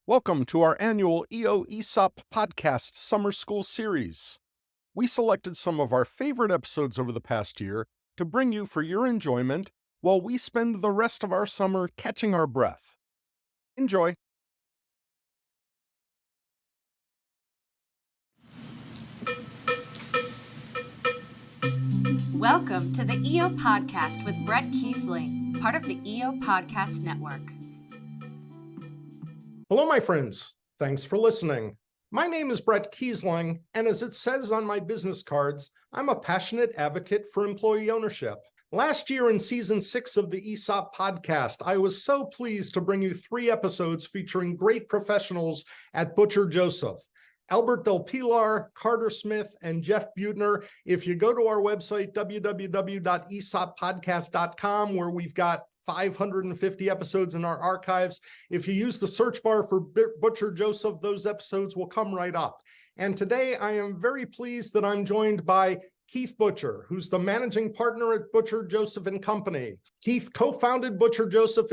Welcome to our annual ESOP Podcast Summer School series. We selected some of our favorite episodes over the past year to bring you for your enjoyment while we spend the rest of our summer catching our breath. Enjoy. Welcome to the ESOP Podcast with Bret Keisling, part of the ESOP Podcast Network. Hello, my friends. Thanks for listening. My name is Bret Keisling, and as it says on my business cards, I'm a passionate advocate for employee ownership. Last year in season 6 of the ESOP podcast, I was so pleased to bring you 3 episodes featuring great professionals at ButcherJoseph. Albert Del Pilar, Carter Smith, and Jeff Butner. If you go to our website, www.esoppodcast.com, where we've got 550 episodes in our archives. If you use the search bar for ButcherJoseph, those episodes will come right up. And today I am very pleased that I'm joined by Keith Butcher, who's the managing partner at ButcherJoseph & Company. Keith co-founded ButcherJoseph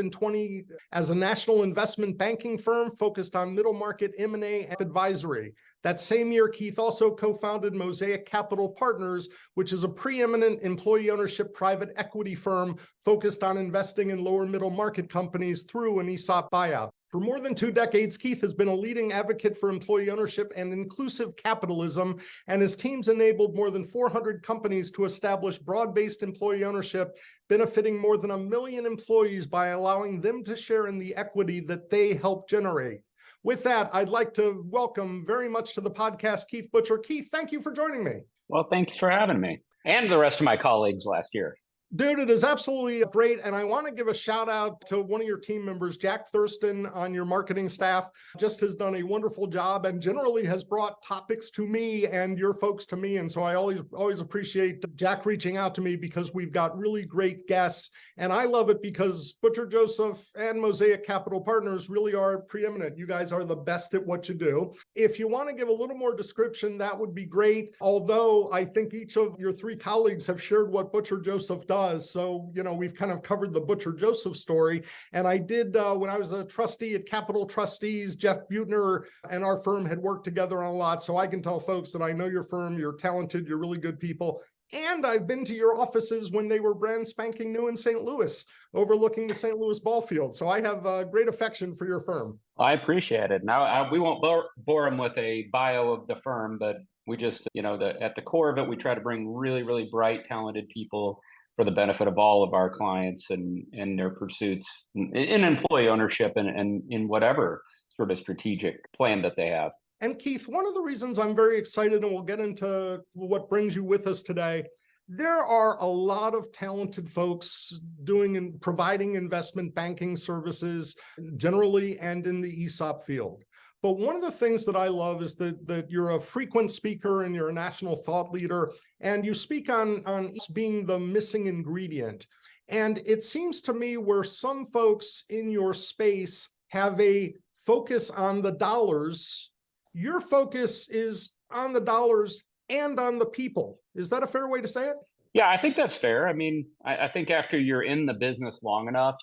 as a national investment banking firm focused on middle market M&A and advisory. That same year, Keith also co-founded Mosaic Capital Partners, which is a preeminent employee ownership private equity firm focused on investing in lower middle market companies through an ESOP buyout. For more than 2 decades, Keith has been a leading advocate for employee ownership and inclusive capitalism, and his team's enabled more than 400 companies to establish broad-based employee ownership, benefiting more than 1 million employees by allowing them to share in the equity that they help generate. With that, I'd like to welcome very much to the podcast, Keith Butcher. Keith, thank you for joining me. Well, thank you for having me and the rest of my colleagues last year. Dude, it is absolutely great. And I want to give a shout out to one of your team members, Jack Thurston, on your marketing staff. Just has done a wonderful job and generally has brought topics to me and your folks to me. And so I always appreciate Jack reaching out to me because we've got really great guests. And I love it because ButcherJoseph and Mosaic Capital Partners really are preeminent. You guys are the best at what you do. If you want to give a little more description, that would be great. Although I think each of your 3 colleagues have shared what ButcherJoseph does. So, we've kind of covered the ButcherJoseph story. And I did, when I was a trustee at Capital Trustees, Jeff Butner and our firm had worked together on a lot. So I can tell folks that I know your firm, you're talented, you're really good people. And I've been to your offices when they were brand spanking new in St. Louis, overlooking the St. Louis ball field. So I have great affection for your firm. I appreciate it. Now, we won't bore them with a bio of the firm, but we just, at the core of it, we try to bring really, really bright, talented people for the benefit of all of our clients and their pursuits in employee ownership and in whatever sort of strategic plan that they have. And Keith, one of the reasons I'm very excited, and we'll get into what brings you with us today, there are a lot of talented folks doing and providing investment banking services generally and in the ESOP field. But one of the things that I love is that you're a frequent speaker and you're a national thought leader, and you speak on being the missing ingredient. And it seems to me where some folks in your space have a focus on the dollars, your focus is on the dollars and on the people. Is that a fair way to say it? Yeah, I think that's fair. I mean, I think after you're in the business long enough,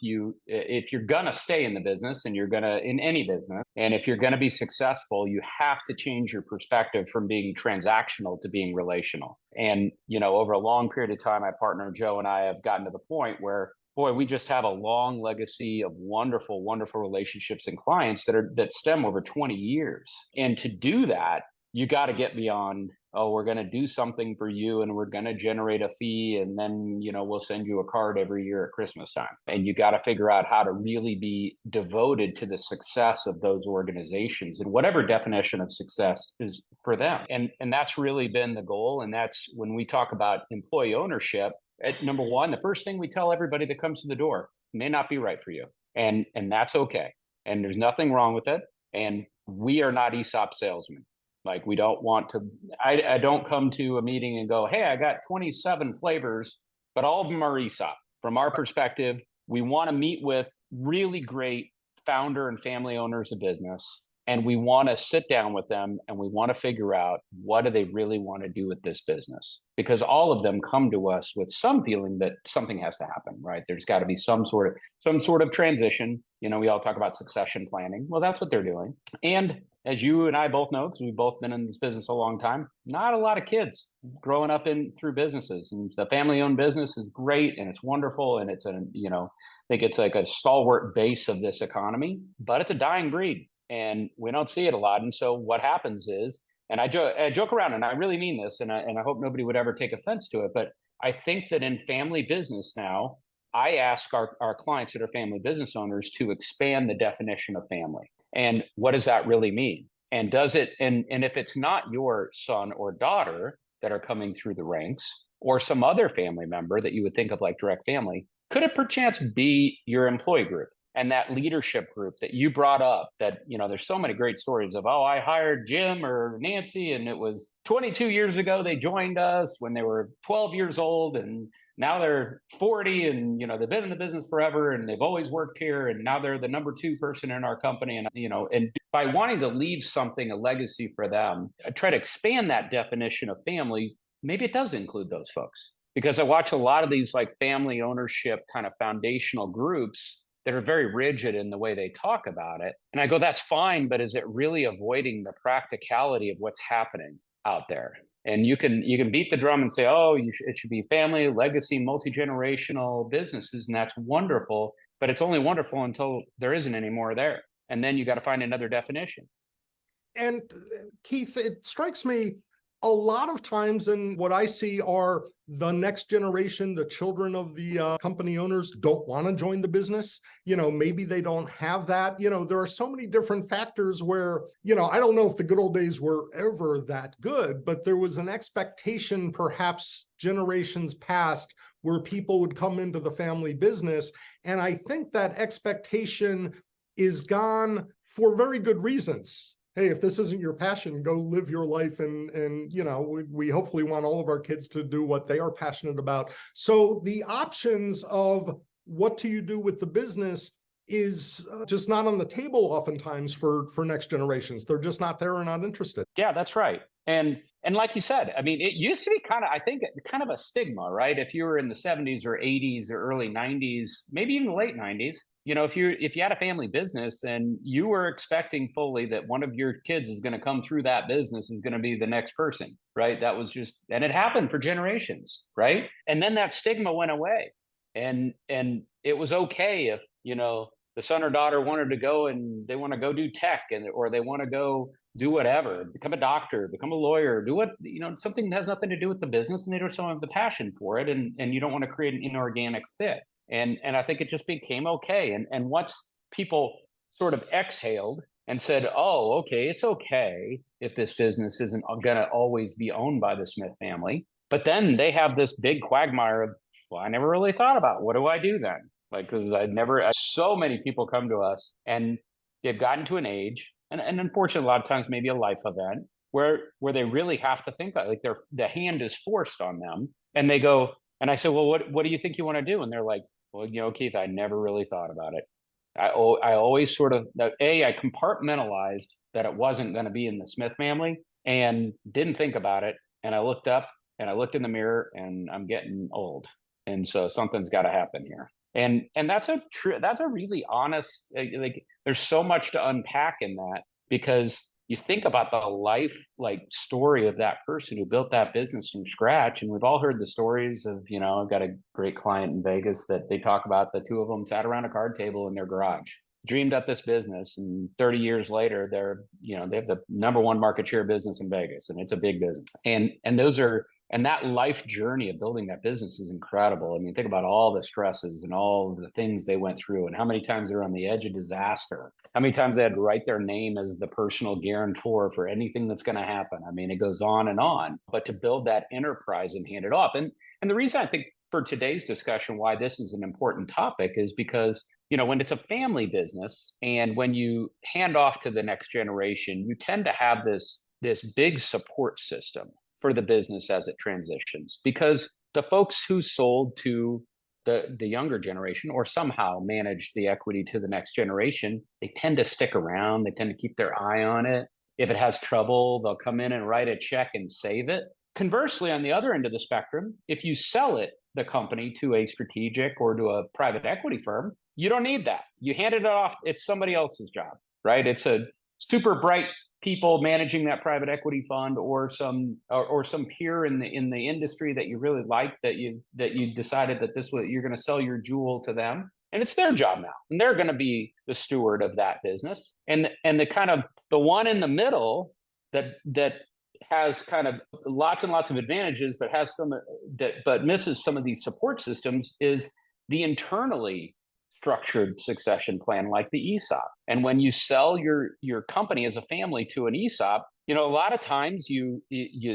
if you're going to stay in the business and in any business, and if you're going to be successful, you have to change your perspective from being transactional to being relational. And, over a long period of time, my partner Joe and I have gotten to the point where, boy, we just have a long legacy of wonderful, wonderful relationships and clients that stem over 20 years. And to do that, you got to get beyond, we're going to do something for you and we're going to generate a fee and then, we'll send you a card every year at Christmas time. And you got to figure out how to really be devoted to the success of those organizations and whatever definition of success is for them. And that's really been the goal. And that's when we talk about employee ownership, at number one, the first thing we tell everybody that comes to the door may not be right for you. And that's okay. And there's nothing wrong with it. And we are not ESOP salesmen. Like we don't want to, I don't come to a meeting and go, hey, I got 27 flavors, but all of them are ESOP. From our perspective, we want to meet with really great founder and family owners of business And we want to sit down with them and we want to figure out what do they really want to do with this business? Because all of them come to us with some feeling that something has to happen, right? There's got to be some sort of transition. We all talk about succession planning. Well, that's what they're doing. And as you and I both know, because we've both been in this business a long time, not a lot of kids growing up through businesses. And the family-owned business is great and it's wonderful. And it's I think it's like a stalwart base of this economy, but it's a dying breed. And we don't see it a lot. And so what happens is, and I joke around, and I really mean this, and I hope nobody would ever take offense to it, but I think that in family business now, I ask our clients that are family business owners to expand the definition of family. And what does that really mean? And does it, and if it's not your son or daughter that are coming through the ranks, or some other family member that you would think of like direct family, could it perchance be your employee group? And that leadership group that you brought up, that, there's so many great stories of, I hired Jim or Nancy, and it was 22 years ago, they joined us when they were 12 years old, and now they're 40, and, they've been in the business forever, and they've always worked here, and now they're the number 2 person in our company. And, and by wanting to leave something, a legacy for them, I try to expand that definition of family. Maybe it does include those folks, because I watch a lot of these like family ownership kind of foundational groups that are very rigid in the way they talk about it. And I go, that's fine, but is it really avoiding the practicality of what's happening out there? And you can beat the drum and say, it should be family, legacy, multi-generational businesses, and that's wonderful, but it's only wonderful until there isn't any more there. And then you got to find another definition. And Keith, it strikes me a lot of times, and what I see are the next generation, the children of the company owners don't want to join the business. Maybe they don't have that. There are so many different factors where, I don't know if the good old days were ever that good, but there was an expectation, perhaps generations past, where people would come into the family business. And I think that expectation is gone for very good reasons. Hey, if this isn't your passion, go live your life. And we hopefully want all of our kids to do what they are passionate about. So the options of what do you do with the business is just not on the table oftentimes for next generations. They're just not there or not interested. Yeah, that's right. And like you said, I mean, it used to be kind of a stigma, right? If you were in the 70s or 80s or early 90s, maybe even the late 90s, if you had a family business and you were expecting fully that one of your kids is going to come through that business is going to be the next person, right? That was and it happened for generations, right? And then that stigma went away, and it was okay if, the son or daughter wanted to go and they want to go do tech, or they want to go do whatever, become a doctor, become a lawyer, do what, something that has nothing to do with the business, and they just don't have the passion for it. And you don't want to create an inorganic fit. And I think it just became okay. And once people sort of exhaled and said, oh, okay, it's okay if this business isn't going to always be owned by the Smith family. But then they have this big quagmire of, well, I never really thought about what do I do then? Like, because so many people come to us and they've gotten to an age, and unfortunately, a lot of times maybe a life event where they really have to think about, like, the hand is forced on them, and they go, and I say, well, what do you think you want to do? And they're like, well, Keith, I never really thought about it. I always sort of, I compartmentalized that it wasn't going to be in the Smith family and didn't think about it. And I looked up and I looked in the mirror and I'm getting old. And so something's got to happen here. And that's a really honest, like, there's so much to unpack in that, because you think about the life story of that person who built that business from scratch. And we've all heard the stories of, I've got a great client in Vegas that they talk about, the two of them sat around a card table in their garage, dreamed up this business. And 30 years later, they have the number 1 market share business in Vegas, and it's a big business. And that life journey of building that business is incredible. I mean, think about all the stresses and all of the things they went through, and how many times they were on the edge of disaster. How many times they had to write their name as the personal guarantor for anything that's going to happen. I mean, it goes on and on. But to build that enterprise and hand it off. And the reason I think for today's discussion why this is an important topic is because, when it's a family business and when you hand off to the next generation, you tend to have this big support system for the business as it transitions, because the folks who sold to the younger generation, or somehow manage the equity to the next generation, they tend to stick around. They tend to keep their eye on it. If it has trouble, they'll come in and write a check and save it. Conversely, on the other end of the spectrum, if you sell the company to a strategic or to a private equity firm, you don't need that. You hand it off. It's somebody else's job, right? It's a super bright people managing that private equity fund, or some peer in the industry that you really like, that you decided that you're going to sell your jewel to them, and it's their job now, and they're going to be the steward of that business. And the kind of the one in the middle that has kind of lots and lots of advantages, but misses some of these support systems, is the internally structured succession plan, like the ESOP. And when you sell your company as a family to an ESOP, a lot of times you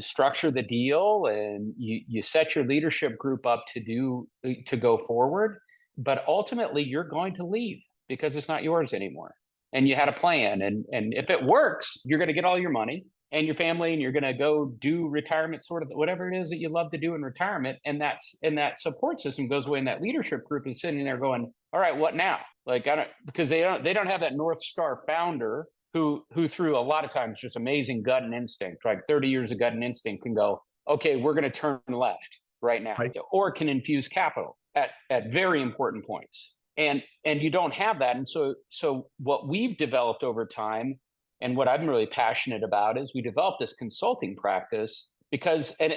structure the deal and you set your leadership group up to go forward, but ultimately you're going to leave because it's not yours anymore. And you had a plan, and if it works, you're going to get all your money and your family, and you're going to go do retirement, sort of whatever it is that you love to do in retirement. And that support system goes away, and that leadership group is sitting there going, all right, what now? Like, because they don't have that North Star founder who through a lot of times just amazing gut and instinct, like 30 years of gut and instinct, can go, okay, we're going to turn left right now, right, or can infuse capital at very important points. And you don't have that. And so what we've developed over time, and what I'm really passionate about, is we developed this consulting practice because, and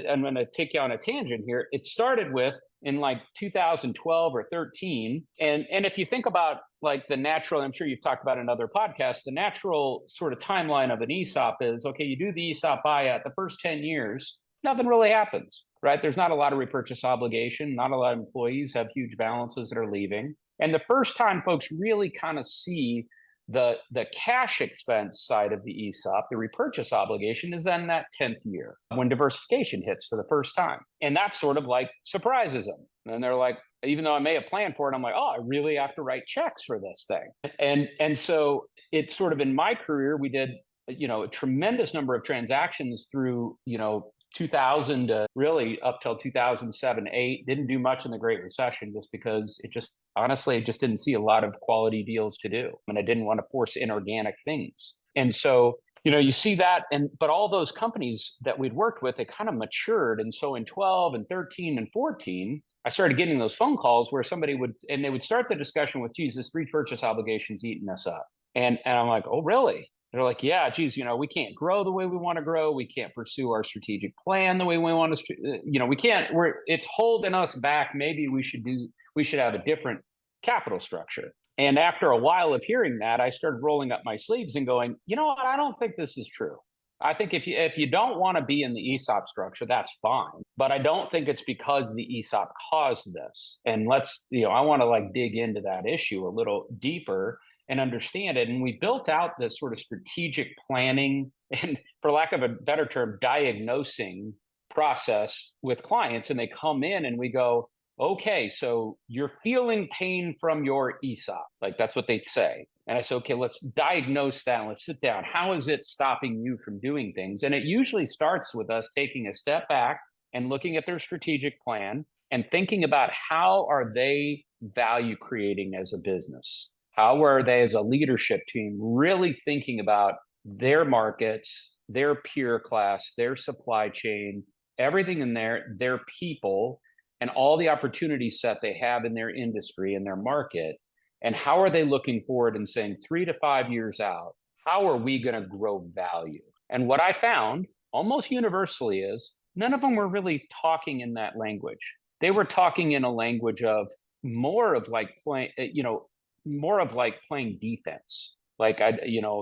I'm going to take you on a tangent here. It started with in like 2012 or 13. And if you think about like the natural, I'm sure you've talked about in other podcasts, the natural sort of timeline of an ESOP is, okay, you do the ESOP buyout, the first 10 years, nothing really happens, right? There's not a lot of repurchase obligation. Not a lot of employees have huge balances that are leaving. And the first time folks really kind of see the cash expense side of the ESOP, the repurchase obligation, is then that 10th year when diversification hits for the first time. And that sort of like surprises them. And they're like, even though I may have planned for it, I'm like, oh, I really have to write checks for this thing. And so it's sort of, in my career, we did, a tremendous number of transactions through, 2000 to really up till 2007, 8. Didn't do much in the Great Recession just because honestly, I just didn't see a lot of quality deals to do. And I didn't want to force inorganic things. And so, you see that, but all those companies that we'd worked with, they kind of matured. And so in 12 and 13 and 14, I started getting those phone calls where somebody they would start the discussion with, geez, this repurchase obligation's eating us up. And I'm like, oh, really? They're like, yeah, geez, we can't grow the way we want to grow. We can't pursue our strategic plan the way we want to, we can't, it's holding us back. Maybe we should have a different capital structure. And after a while of hearing that, I started rolling up my sleeves and going, you know what? I don't think this is true. I think if you don't want to be in the ESOP structure, that's fine. But I don't think it's because the ESOP caused this. And I want to like dig into that issue a little deeper and understand it. And we built out this sort of strategic planning and, for lack of a better term, diagnosing process with clients. And they come in and we go, okay, so you're feeling pain from your ESOP. Like, that's what they'd say. And I said, okay, let's diagnose that and let's sit down. How is it stopping you from doing things? And it usually starts with us taking a step back and looking at their strategic plan and thinking about how are they value creating as a business? How are they as a leadership team really thinking about their markets, their peer class, their supply chain, everything in their people, and all the opportunity set they have in their industry and their market? And how are they looking forward and saying 3 to 5 years out, how are we going to grow value? And what I found almost universally is none of them were really talking in that language. They were talking in a language of more of like playing defense. Like,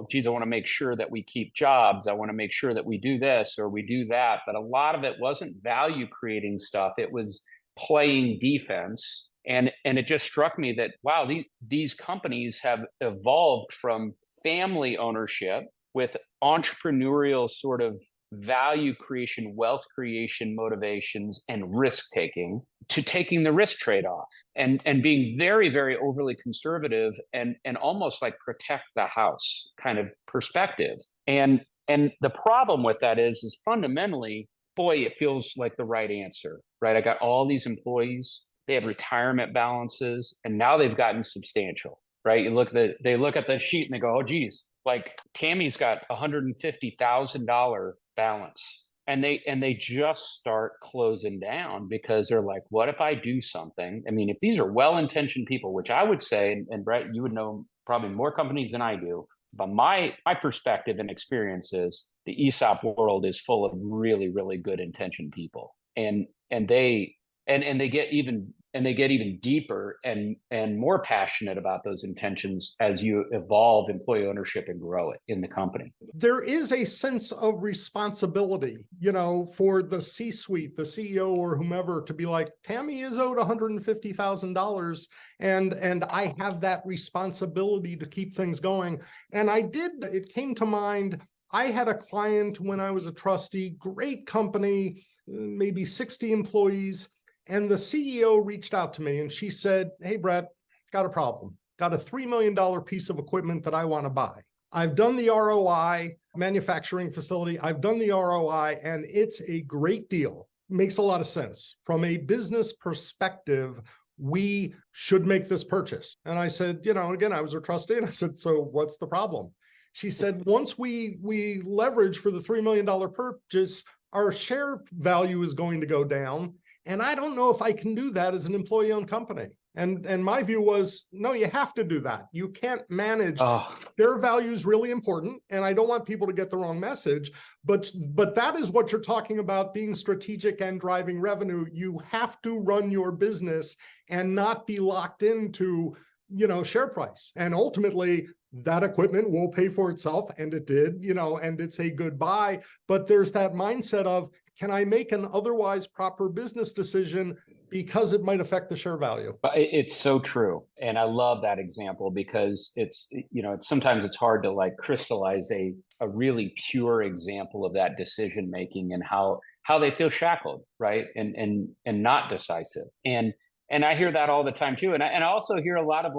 geez, I want to make sure that we keep jobs. I want to make sure that we do this or we do that. But a lot of it wasn't value creating stuff. It was playing defense. And it just struck me that, wow, these companies have evolved from family ownership with entrepreneurial sort of value creation, wealth creation motivations, and risk taking, to taking the risk trade-off and being very, very overly conservative and almost like protect the house kind of perspective. And the problem with that is fundamentally, boy, it feels like the right answer, right? I got all these employees. they have retirement balances, and now they've gotten substantial, right? They look at the sheet and they go, oh, geez, like Tammy's got $150,000 balance. And they just start closing down because they're like, what if I do something? I mean, if these are well-intentioned people, which I would say, and Bret, you would know probably more companies than I do, but my perspective and experience is the ESOP world is full of really, really good intentioned people. And they get even deeper and more passionate about those intentions as you evolve employee ownership and grow it in the company. There is a sense of responsibility, for the C-suite, the CEO or whomever, to be like, Tammy is owed $150,000 and I have that responsibility to keep things going. And it came to mind, I had a client when I was a trustee, great company, maybe 60 employees. And the CEO reached out to me and she said, hey, Bret, got a problem. Got a $3 million piece of equipment that I want to buy. I've done the ROI manufacturing facility. I've done the ROI and it's a great deal. Makes a lot of sense. From a business perspective, we should make this purchase. And I said, again, I was a trustee and I said, so what's the problem? She said, once we leverage for the $3 million purchase, our share value is going to go down. And I don't know if I can do that as an employee-owned company. And my view was, no, you have to do that. You can't manage. Share value is really important. And I don't want people to get the wrong message. But that is what you're talking about, being strategic and driving revenue. You have to run your business and not be locked into, share price. And ultimately, that equipment will pay for itself. And it did, and it's a good buy. But there's that mindset of, can I make an otherwise proper business decision because it might affect the share value? It's so true. And I love that example because sometimes it's hard to like crystallize a really pure example of that decision making and how they feel shackled, right? And not decisive. And I hear that all the time too. And I also hear a lot of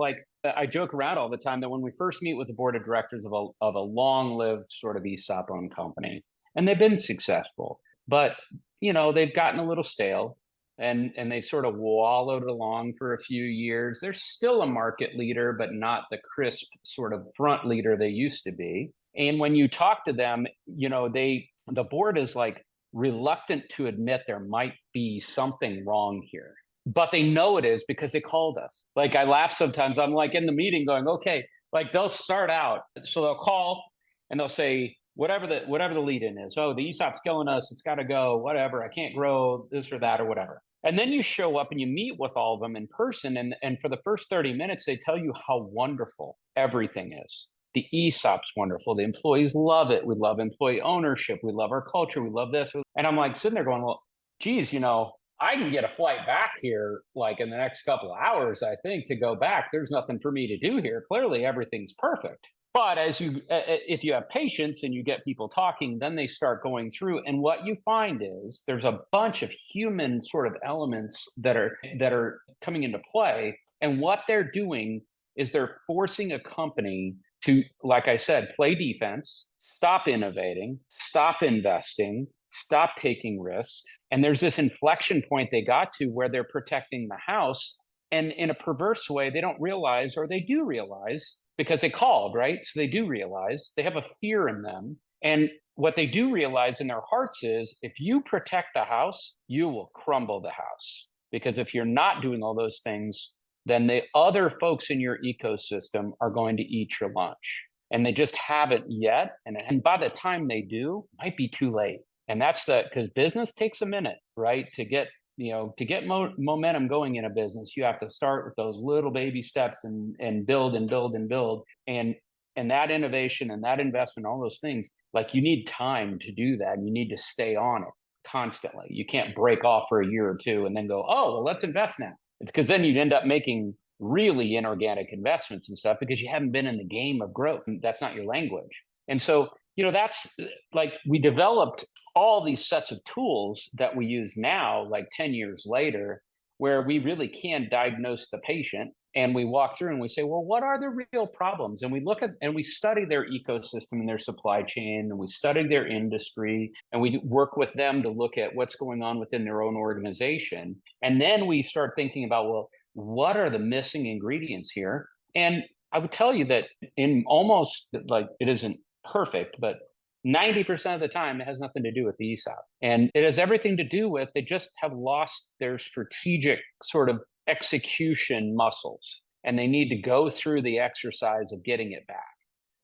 I joke around all the time that when we first meet with the board of directors of a long-lived sort of ESOP-owned company, and they've been successful, but they've gotten a little stale and they've sort of wallowed along for a few years. They're still a market leader, but not the crisp sort of front leader they used to be. And when you talk to them, the board is like reluctant to admit there might be something wrong here. But they know it is because they called us. Like I laugh sometimes. I'm like in the meeting going, okay, like they'll start out. So they'll call and they'll say, whatever the lead in is. Oh, the ESOP's killing us. It's got to go, whatever. I can't grow this or that or whatever. And then you show up and you meet with all of them in person. And for the first 30 minutes, they tell you how wonderful everything is. The ESOP's wonderful. The employees love it. We love employee ownership. We love our culture. We love this. And I'm like sitting there going, well, geez, I can get a flight back here like in the next couple of hours, I think, to go back. There's nothing for me to do here. Clearly, everything's perfect. But if you have patience and you get people talking, then they start going through. And what you find is there's a bunch of human sort of elements that are coming into play. And what they're doing is they're forcing a company to, like I said, play defense, stop innovating, stop investing, stop taking risks. And there's this inflection point they got to where they're protecting the house. And in a perverse way, they don't realize, or they do realize, because they called, right? So they do realize they have a fear in them. And what they do realize in their hearts is if you protect the house, you will crumble the house. Because if you're not doing all those things, then the other folks in your ecosystem are going to eat your lunch. And they just haven't yet. And by the time they do, it might be too late. And that's because business takes a minute, right? To get momentum going in a business, you have to start with those little baby steps and build and build and build. And that innovation and that investment, all those things, like you need time to do that. And you need to stay on it constantly. You can't break off for a year or two and then go, oh, well, let's invest now. It's because then you'd end up making really inorganic investments and stuff because you haven't been in the game of growth. And that's not your language. And so, that's like we developed all these sets of tools that we use now, like 10 years later, where we really can diagnose the patient and we walk through and we say, well, what are the real problems? And we look at and we study their ecosystem and their supply chain, and we study their industry, and we work with them to look at what's going on within their own organization. And then we start thinking about, well, what are the missing ingredients here? And I would tell you that in almost, like, it isn't perfect, but 90% of the time, it has nothing to do with the ESOP. And it has everything to do with, they just have lost their strategic sort of execution muscles, and they need to go through the exercise of getting it back.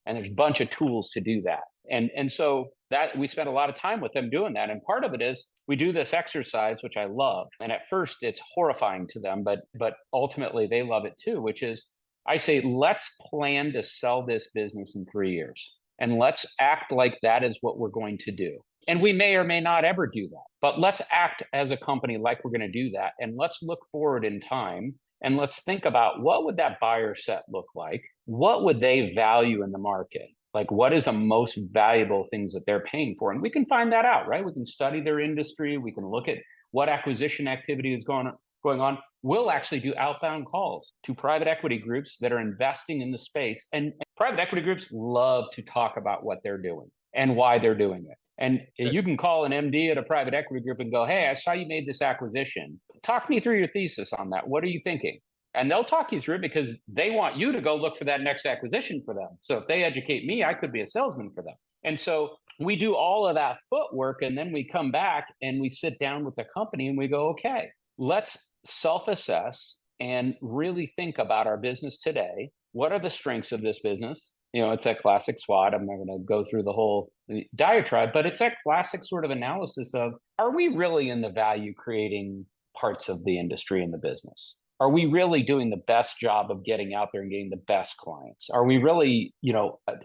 And there's a bunch of tools to do that. And so that we spend a lot of time with them doing that. And part of it is we do this exercise, which I love. And at first it's horrifying to them, but ultimately they love it too, which is, I say, let's plan to sell this business in 3 years. And let's act like that is what we're going to do. And we may or may not ever do that, but let's act as a company like we're going to do that. And let's look forward in time, and let's think about, what would that buyer set look like? What would they value in the market? Like, what is the most valuable things that they're paying for? And we can find that out, right? We can study their industry. We can look at what acquisition activity is going on. We'll actually do outbound calls to private equity groups that are investing in the space. And private equity groups love to talk about what they're doing and why they're doing it. And you can call an MD at a private equity group and go, hey, I saw you made this acquisition. Talk me through your thesis on that. What are you thinking? And they'll talk you through it, because they want you to go look for that next acquisition for them. So if they educate me, I could be a salesman for them. And so we do all of that footwork, and then we come back and we sit down with the company and we go, okay, let's self-assess and really think about our business today. What are the strengths of this business? It's that classic SWOT. I'm not going to go through the whole diatribe, but it's that classic sort of analysis of, are we really in the value creating parts of the industry and the business? Are we really doing the best job of getting out there and getting the best clients? Are we really,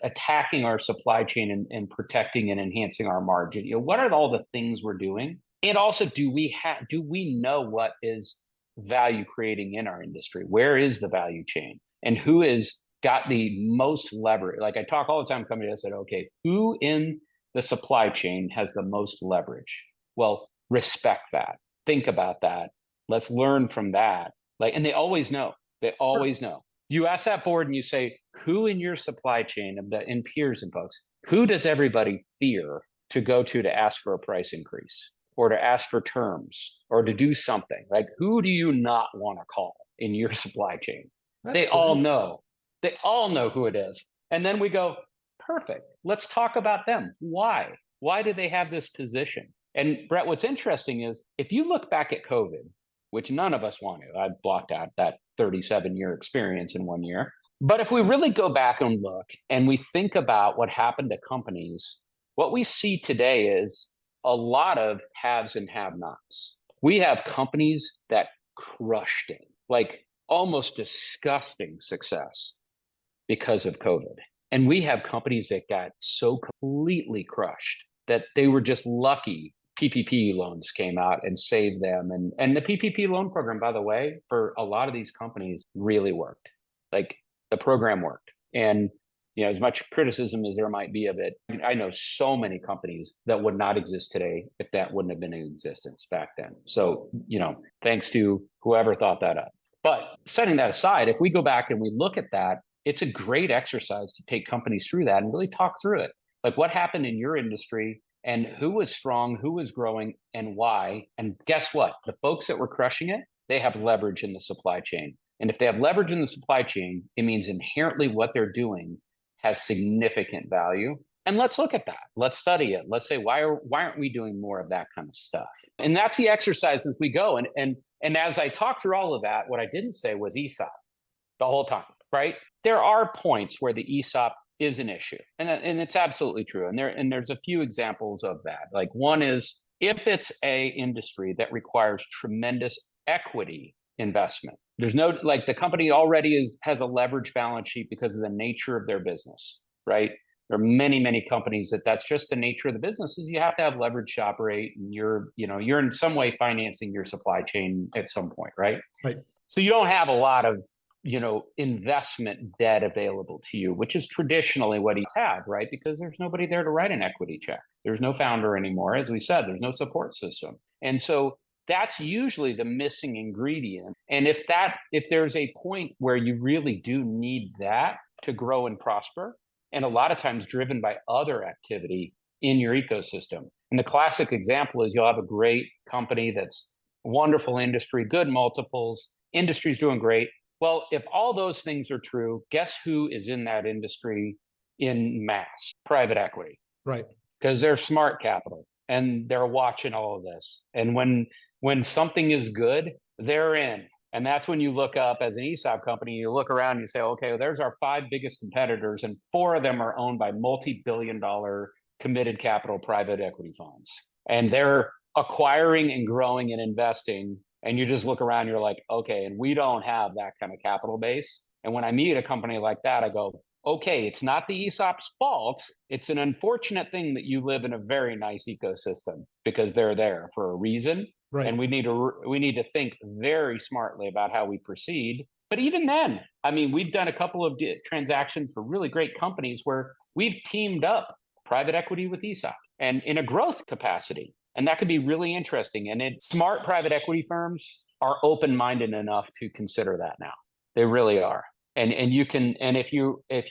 attacking our supply chain and protecting and enhancing our margin? What are all the things we're doing? And also, do we know what is value creating in our industry? Where is the value chain? And who is got the most leverage? Like, I talk all the time, companies, I said, okay, who in the supply chain has the most leverage? Well, respect that. Think about that. Let's learn from that. And they always know. They always know. You ask that board and you say, who in your supply chain in peers and folks, who does everybody fear to go to ask for a price increase, or to ask for terms, or to do something? Like, who do you not want to call in your supply chain? They all know. They all know who it is. And then we go, perfect. Let's talk about them. Why? Why do they have this position? And Bret, what's interesting is, if you look back at COVID, which none of us want to, I blocked out that 37-year experience in 1 year. But if we really go back and look and we think about what happened to companies, what we see today is a lot of haves and have-nots. We have companies that crushed it, like almost disgusting success because of COVID. And we have companies that got so completely crushed that they were just lucky PPP loans came out and saved them. And the PPP loan program, by the way, for a lot of these companies really worked. Like, the program worked. And, as much criticism as there might be of it, I know so many companies that would not exist today if that wouldn't have been in existence back then. So, thanks to whoever thought that up. But setting that aside, if we go back and we look at that, it's a great exercise to take companies through that and really talk through it. Like, what happened in your industry, and who was strong, who was growing, and why. And guess what? The folks that were crushing it, they have leverage in the supply chain. And if they have leverage in the supply chain, it means inherently what they're doing has significant value. And let's look at that. Let's study it. Let's say, why aren't we doing more of that kind of stuff? And that's the exercise as we go. And as I talk through all of that, what I didn't say was ESOP the whole time, right? There are points where the ESOP is an issue. And it's absolutely true. And there's a few examples of that. Like, one is, if it's a industry that requires tremendous equity investment, there's no, like, the company already has a leverage balance sheet because of the nature of their business, right? There are many, many companies that's just the nature of the business, is you have to have leverage to operate, and you're in some way financing your supply chain at some point, right? Right. So you don't have a lot of investment debt available to you, which is traditionally what he's had, right? Because there's nobody there to write an equity check. There's no founder anymore. As we said, there's no support system. And so that's usually the missing ingredient. And if there's a point where you really do need that to grow and prosper, and a lot of times driven by other activity in your ecosystem. And the classic example is you'll have a great company that's wonderful industry, good multiples, industry's doing great. Well, if all those things are true, guess who is in that industry in mass? Private equity. Right. Because they're smart capital and they're watching all of this. And when something is good, they're in. And that's when you look up as an ESOP company, you look around and you say, okay, well, there's our 5 biggest competitors, and 4 of them are owned by multi-billion-dollar committed capital private equity funds. And they're acquiring and growing and investing. And you just look around, you're like, okay, and we don't have that kind of capital base. And when I meet a company like that, I go, okay, it's not the ESOP's fault. It's an unfortunate thing that you live in a very nice ecosystem because they're there for a reason. Right. And we need to think very smartly about how we proceed. But even then, I mean, we've done a couple of transactions for really great companies where we've teamed up private equity with ESOP and in a growth capacity. And that could be really interesting. And smart private equity firms are open-minded enough to consider that now. They really are. And if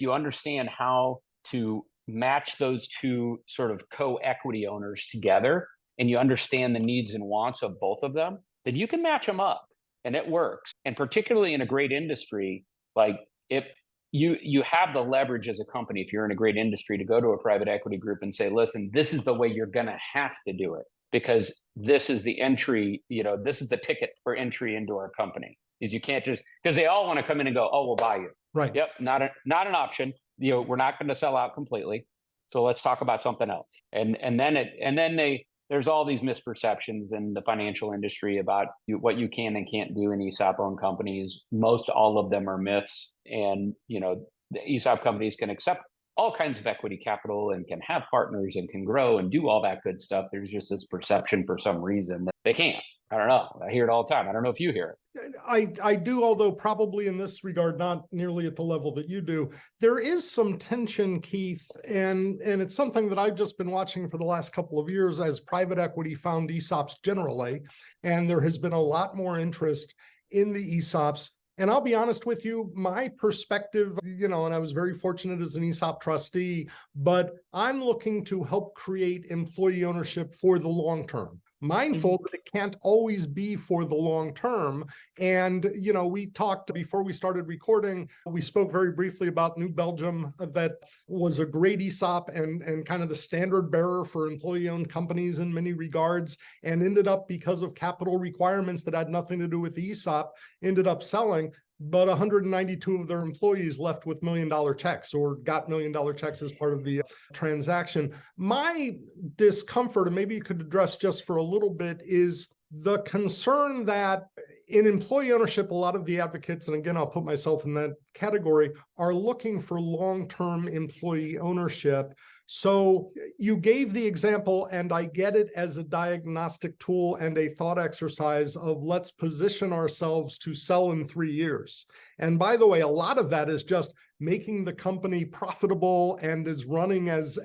you understand how to match those two sort of co-equity owners together, and you understand the needs and wants of both of them, then you can match them up and it works. And particularly in a great industry, like if you have the leverage as a company, if you're in a great industry, to go to a private equity group and say, listen, this is the way you're going to have to do it because this is the entry, this is the ticket for entry into our company. Is you can't just, because they all want to come in and go, oh, we'll buy you. Right. Yep. Not an option. We're not going to sell out completely. So let's talk about something else. And then there's all these misperceptions in the financial industry about what you can and can't do in ESOP-owned companies. Most all of them are myths. And, the ESOP companies can accept all kinds of equity capital and can have partners and can grow and do all that good stuff. There's just this perception for some reason that they can't. I don't know. I hear it all the time. I don't know if you hear it. I do, although probably in this regard, not nearly at the level that you do. There is some tension, Keith, and it's something that I've just been watching for the last couple of years as private equity found ESOPs generally, and there has been a lot more interest in the ESOPs. And I'll be honest with you, my perspective, and I was very fortunate as an ESOP trustee, but I'm looking to help create employee ownership for the long term. Mindful that it can't always be for the long term. And, we talked before we started recording, we spoke very briefly about New Belgium, that was a great ESOP and kind of the standard bearer for employee-owned companies in many regards, and ended up, because of capital requirements that had nothing to do with the ESOP, ended up selling. But 192 of their employees left with $1 million checks or got $1 million checks as part of the transaction. My discomfort, and maybe you could address just for a little bit, is the concern that in employee ownership, a lot of the advocates, and again, I'll put myself in that category, are looking for long-term employee ownership. So you gave the example, and I get it as a diagnostic tool and a thought exercise of let's position ourselves to sell in 3 years. And by the way, a lot of that is just making the company profitable and is running as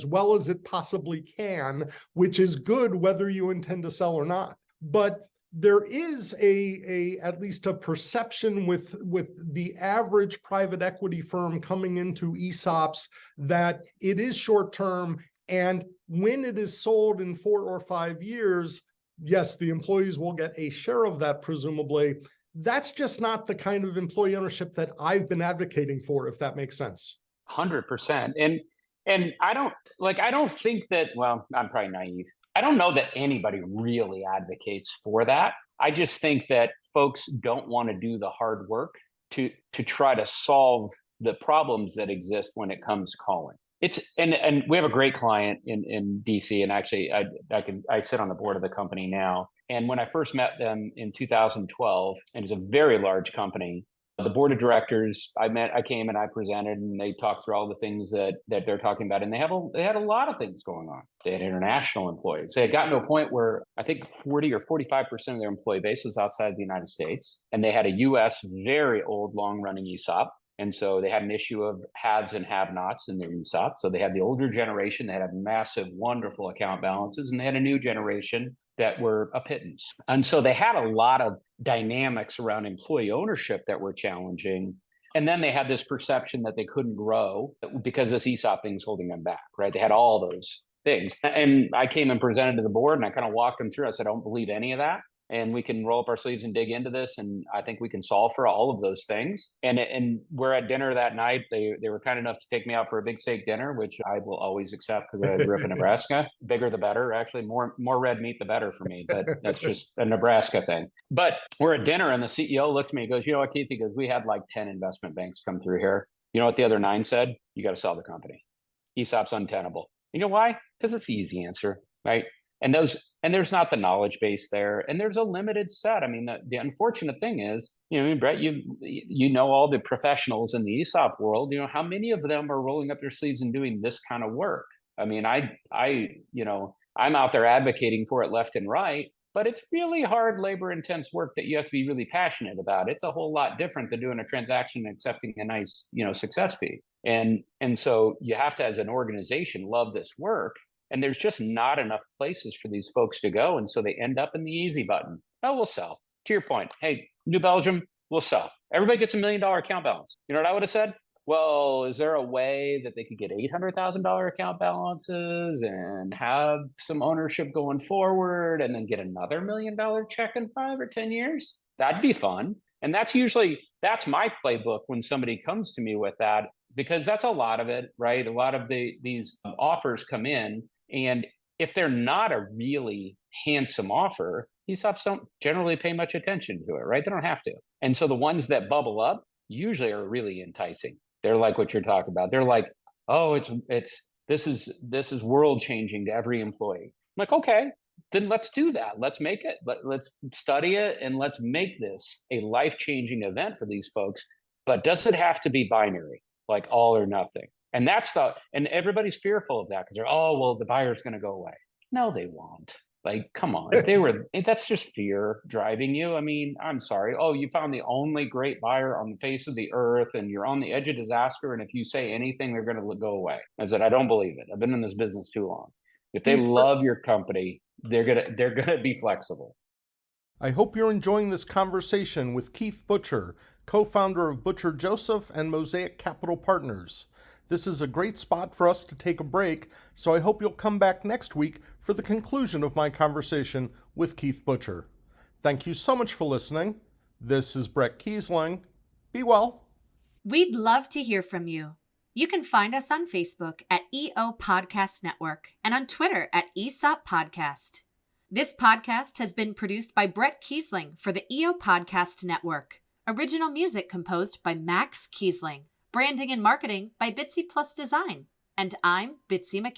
well as it possibly can, which is good whether you intend to sell or not. But there is at least a perception with the average private equity firm coming into ESOPs that it is short term, and when it is sold in 4 or 5 years, yes, the employees will get a share of that, presumably. That's just not the kind of employee ownership that I've been advocating for, if that makes sense. 100%. And I don't think that, well, I'm probably naive. I don't know that anybody really advocates for that. I just think that folks don't want to do the hard work to try to solve the problems that exist when it comes calling. And we have a great client in DC, and actually I sit on the board of the company now. And when I first met them in 2012, and it's a very large company, the board of directors I came and I presented, and they talked through all the things that they're talking about. And they had a lot of things going on. They had international employees. They had gotten to a point where I think 40 or 45% of their employee base was outside the United States. And they had a US very old, long running ESOP. And so they had an issue of haves and have-nots in their ESOP. So they had the older generation that had massive, wonderful account balances, and they had a new generation that were a pittance. And so they had a lot of dynamics around employee ownership that were challenging. And then they had this perception that they couldn't grow because this ESOP thing's holding them back, right? They had all those things. And I came and presented to the board, and I kind of walked them through. I said, I don't believe any of that. And we can roll up our sleeves and dig into this. And I think we can solve for all of those things. And we're at dinner that night. They were kind enough to take me out for a big steak dinner, which I will always accept because I grew up in Nebraska. Bigger the better. Actually, more red meat the better for me. But that's just a Nebraska thing. But we're at dinner, and the CEO looks at me and goes, you know what, Keith? He goes, we had like 10 investment banks come through here. You know what the other 9 said? You got to sell the company. ESOP's untenable. You know why? Because it's the easy answer, right? And there's not the knowledge base there, and there's a limited set. I mean, the unfortunate thing is, Bret, you know all the professionals in the ESOP world. How many of them are rolling up their sleeves and doing this kind of work? I mean, I'm out there advocating for it left and right, but it's really hard, labor-intense work that you have to be really passionate about. It's a whole lot different than doing a transaction and accepting a nice, success fee. And so you have to, as an organization, love this work. And there's just not enough places for these folks to go. And so they end up in the easy button. Oh, we'll sell. To your point, hey, New Belgium, we'll sell. Everybody gets $1 million account balance. You know what I would have said? Well, is there a way that they could get $800,000 account balances and have some ownership going forward and then get another $1 million check in 5 or 10 years? That'd be fun. And that's my playbook when somebody comes to me with that, because that's a lot of it, right? A lot of these offers come in, and if they're not a really handsome offer, ESOPs don't generally pay much attention to it, right? They don't have to. And so the ones that bubble up usually are really enticing. They're like what you're talking about. They're like, oh, this is world changing to every employee. I'm like, okay, then let's do that. Let's make it. Let's study it, and let's make this a life-changing event for these folks. But does it have to be binary, like all or nothing? And and everybody's fearful of that because the buyer's going to go away. No, they won't. Like, come on. That's just fear driving you. I mean, I'm sorry. Oh, you found the only great buyer on the face of the earth, and you're on the edge of disaster. And if you say anything, they're going to go away. I said, I don't believe it. I've been in this business too long. If they love your company, they're gonna be flexible. I hope you're enjoying this conversation with Keith Butcher, co-founder of ButcherJoseph and Mosaic Capital Partners. This is a great spot for us to take a break, so I hope you'll come back next week for the conclusion of my conversation with Keith Butcher. Thank you so much for listening. This is Bret Keisling. Be well. We'd love to hear from you. You can find us on Facebook at EO Podcast Network and on Twitter at ESOP Podcast. This podcast has been produced by Bret Keisling for the EO Podcast Network. Original music composed by Max Keisling. Branding and marketing by Bitsy Plus Design. And I'm Bitsy McKay.